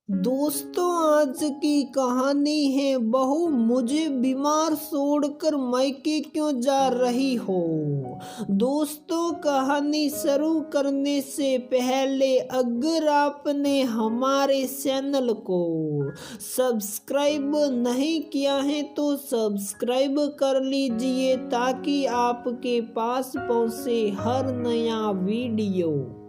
दोस्तों, आज की कहानी है बहू मुझे बीमार छोड़कर मायके क्यों जा रही हो। दोस्तों, कहानी शुरू करने से पहले अगर आपने हमारे चैनल को सब्सक्राइब नहीं किया है तो सब्सक्राइब कर लीजिए ताकि आपके पास पहुंचे हर नया वीडियो।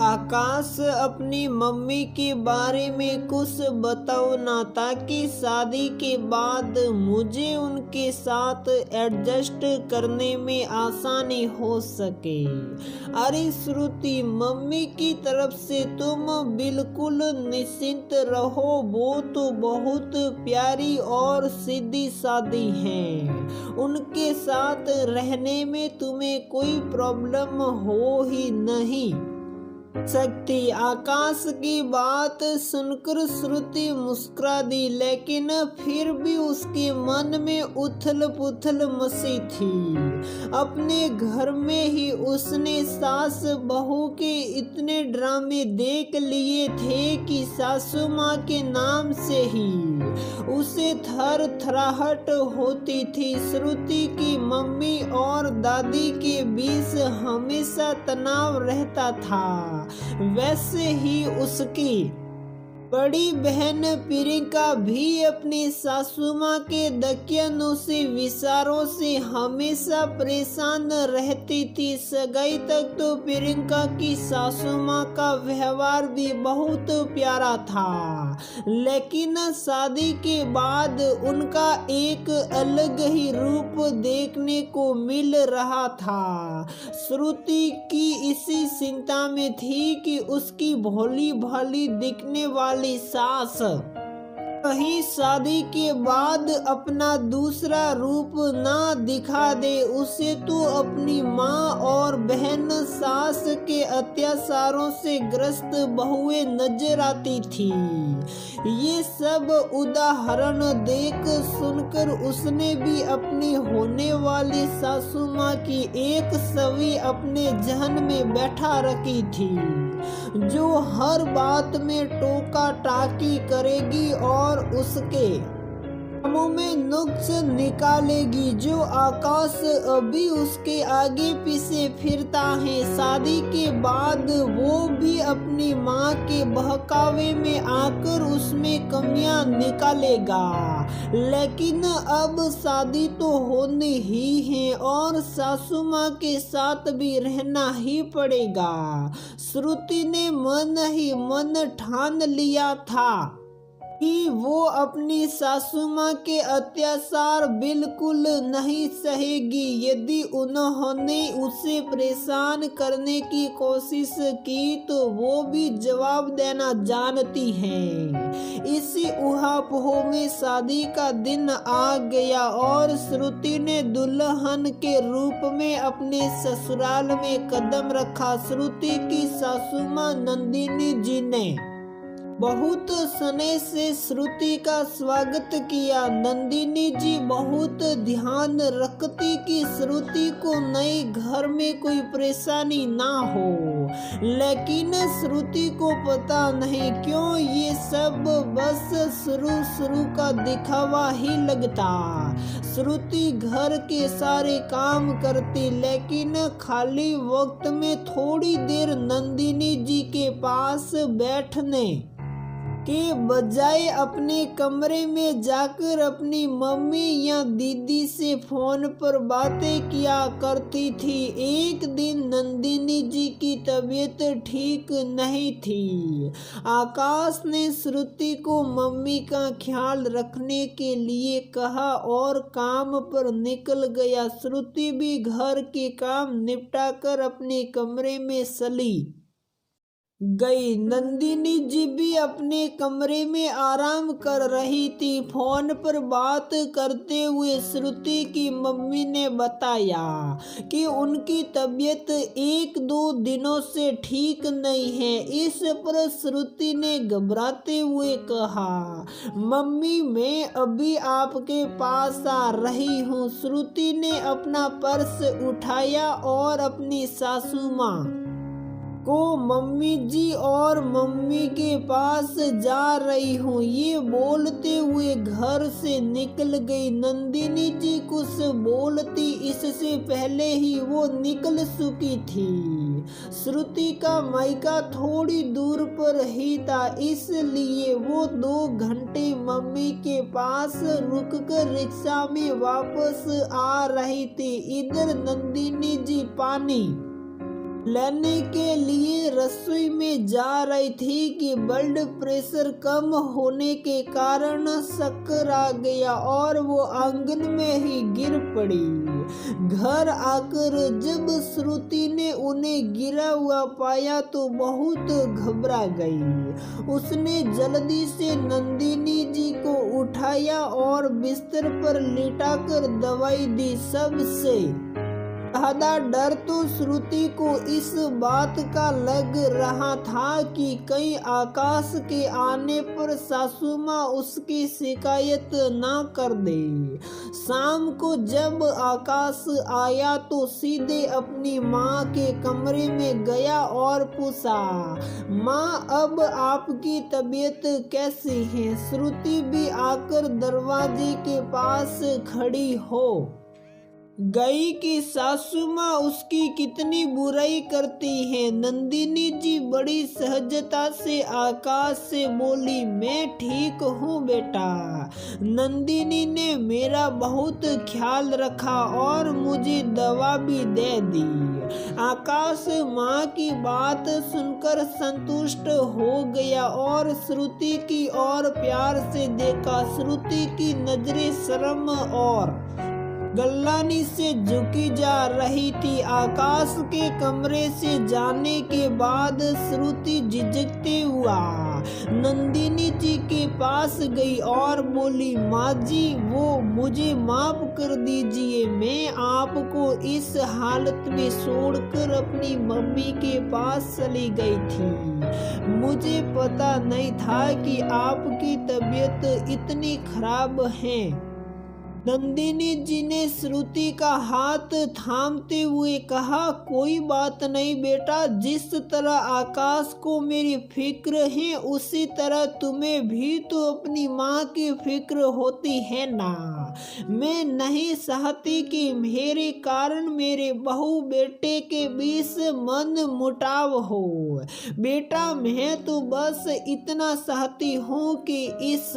आकाश अपनी मम्मी के बारे में कुछ बताओ ना, ताकि शादी के बाद मुझे उनके साथ एडजस्ट करने में आसानी हो सके। अरे श्रुति, मम्मी की तरफ से तुम बिल्कुल निश्चिंत रहो, वो तो बहुत प्यारी और सीधी सादी हैं। उनके साथ रहने में तुम्हें कोई प्रॉब्लम हो ही नहीं सकती। आकाश की बात सुनकर श्रुति मुस्कुरा दी, लेकिन फिर भी उसके मन में उथल पुथल मची थी। अपने घर में ही उसने सास बहू के इतने ड्रामे देख लिए थे कि सासू माँ के नाम से ही उसे थर थराहट होती थी। श्रुति की मम्मी और दादी के बीच हमेशा तनाव रहता था। वैसे ही उसकी बड़ी बहन प्रियंका भी अपनी सासू माँ के दकियानुसी विचारों से हमेशा परेशान रहती थी। सगाई तक तो प्रियंका की सासू माँ का व्यवहार भी बहुत प्यारा था, लेकिन शादी के बाद उनका एक अलग ही रूप देखने को मिल रहा था। श्रुति की इसी चिंता में थी कि उसकी भोली भाली दिखने वाली सास कहीं शादी के बाद अपना दूसरा रूप ना दिखा दे। उसे तो अपनी माँ और बहन सास के अत्याचारों से ग्रस्त बहुएं नजर आती थी। ये सब उदाहरण देख सुनकर उसने भी अपनी होने वाली सासू माँ की एक छवि अपने जहन में बैठा रखी थी, जो हर बात में टोका टाकी करेगी और उसके कामों में नुक्स निकालेगी। जो आकाश अभी उसके आगे पीछे फिरता है, शादी के बाद वो भी अपनी माँ के बहकावे में आकर उसमें कमियां निकालेगा। लेकिन अब शादी तो होनी ही है और सासू माँ के साथ भी रहना ही पड़ेगा। श्रुति ने मन ही मन ठान लिया था कि वो अपनी सासू माँ के अत्याचार बिल्कुल नहीं सहेगी। यदि उन्होंने उसे परेशान करने की कोशिश की तो वो भी जवाब देना जानती हैं। इसी ऊहापोह में शादी का दिन आ गया और श्रुति ने दुल्हन के रूप में अपने ससुराल में कदम रखा। श्रुति की सासू माँ नंदिनी जी ने बहुत स्नेह से श्रुति का स्वागत किया। नंदिनी जी बहुत ध्यान रखती कि श्रुति को नए घर में कोई परेशानी ना हो, लेकिन श्रुति को पता नहीं क्यों ये सब बस शुरू का दिखावा ही लगता। श्रुति घर के सारे काम करती, लेकिन खाली वक्त में थोड़ी देर नंदिनी जी के पास बैठने के बजाय अपने कमरे में जाकर अपनी मम्मी या दीदी से फोन पर बातें किया करती थी। एक दिन नंदिनी जी की तबीयत ठीक नहीं थी। आकाश ने श्रुति को मम्मी का ख्याल रखने के लिए कहा और काम पर निकल गया। श्रुति भी घर के काम निपटाकर अपने कमरे में चली गई। नंदिनी जी भी अपने कमरे में आराम कर रही थी। फोन पर बात करते हुए श्रुति की मम्मी ने बताया कि उनकी तबीयत एक दो दिनों से ठीक नहीं है। इस पर श्रुति ने घबराते हुए कहा, मम्मी मैं अभी आपके पास आ रही हूँ। श्रुति ने अपना पर्स उठाया और अपनी सासू माँ को मम्मी जी और मम्मी के पास जा रही हूँ, ये बोलते हुए घर से निकल गई। नंदिनी जी कुछ बोलती इससे पहले ही वो निकल चुकी थी। श्रुति का मायका थोड़ी दूर पर ही था, इसलिए वो 2 घंटे मम्मी के पास रुककर रिक्शा में वापस आ रही थी। इधर नंदिनी जी पानी लेने के लिए रसोई में जा रही थी कि ब्लड प्रेशर कम होने के कारण चक्कर आ गया और वो आंगन में ही गिर पड़ी। घर आकर जब श्रुति ने उन्हें गिरा हुआ पाया तो बहुत घबरा गई। उसने जल्दी से नंदिनी जी को उठाया और बिस्तर पर लिटाकर दवाई दी। सबसे ज्यादा डर तो श्रुति को इस बात का लग रहा था कि कहीं आकाश के आने पर सासू माँ उसकी शिकायत ना कर दे। शाम को जब आकाश आया तो सीधे अपनी माँ के कमरे में गया और पूछा, माँ अब आपकी तबीयत कैसी है? श्रुति भी आकर दरवाजे के पास खड़ी हो गई कि सासू माँ उसकी कितनी बुराई करती है। नंदिनी जी बड़ी सहजता से आकाश से बोली, मैं ठीक हूँ बेटा। नंदिनी ने मेरा बहुत ख्याल रखा और मुझे दवा भी दे दी। आकाश माँ की बात सुनकर संतुष्ट हो गया और श्रुति की ओर प्यार से देखा। श्रुति की नजरें शर्म और गल्लानी से झुकी जा रही थी। आकाश के कमरे से जाने के बाद श्रुति झिझकते हुआ नंदिनी जी के पास गई और बोली, माँ जी वो मुझे माफ कर दीजिए, मैं आपको इस हालत में छोड़कर अपनी मम्मी के पास चली गई थी। मुझे पता नहीं था कि आपकी तबीयत इतनी खराब है। नंदिनी जी ने श्रुति का हाथ थामते हुए कहा, कोई बात नहीं बेटा, जिस तरह आकाश को मेरी फिक्र है उसी तरह तुम्हें भी तो अपनी माँ की फिक्र होती है ना। मैं नहीं चाहती कि मेरे कारण मेरे बहू बेटे के बीच मन मुटाव हो। बेटा मैं तो बस इतना चाहती हूँ कि इस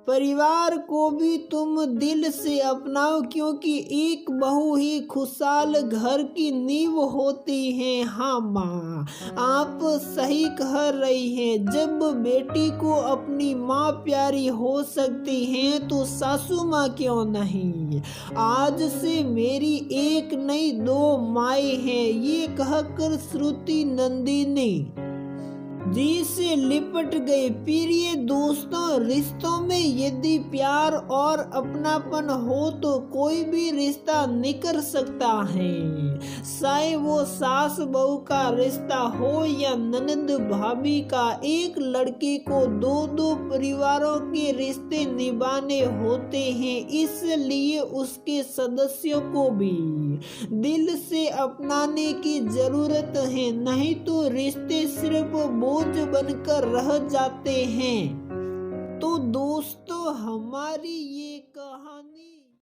परिवार को भी तुम दिल से अपनाओ, क्योंकि एक बहू ही खुशहाल घर की नींव होती है। हाँ माँ आप सही कह रही हैं, जब बेटी को अपनी माँ प्यारी हो सकती है तो सासू माँ क्यों नहीं। आज से मेरी एक नहीं 2 माएँ हैं। ये कहकर श्रुति नंदिनी जी से लिपट गए। प्रिय दोस्तों, रिश्तों में यदि प्यार और अपनापन हो तो कोई भी रिश्ता निकल सकता है। चाहे वो सास बहू का रिश्ता हो या ननद भाभी का। एक लड़की को 2-2 परिवारों के रिश्ते निभाने होते हैं, इसलिए उसके सदस्यों को भी दिल से अपनाने की जरूरत है, नहीं तो रिश्ते सिर्फ बोझ बनकर रह जाते हैं। तो दोस्तों हमारी ये कहानी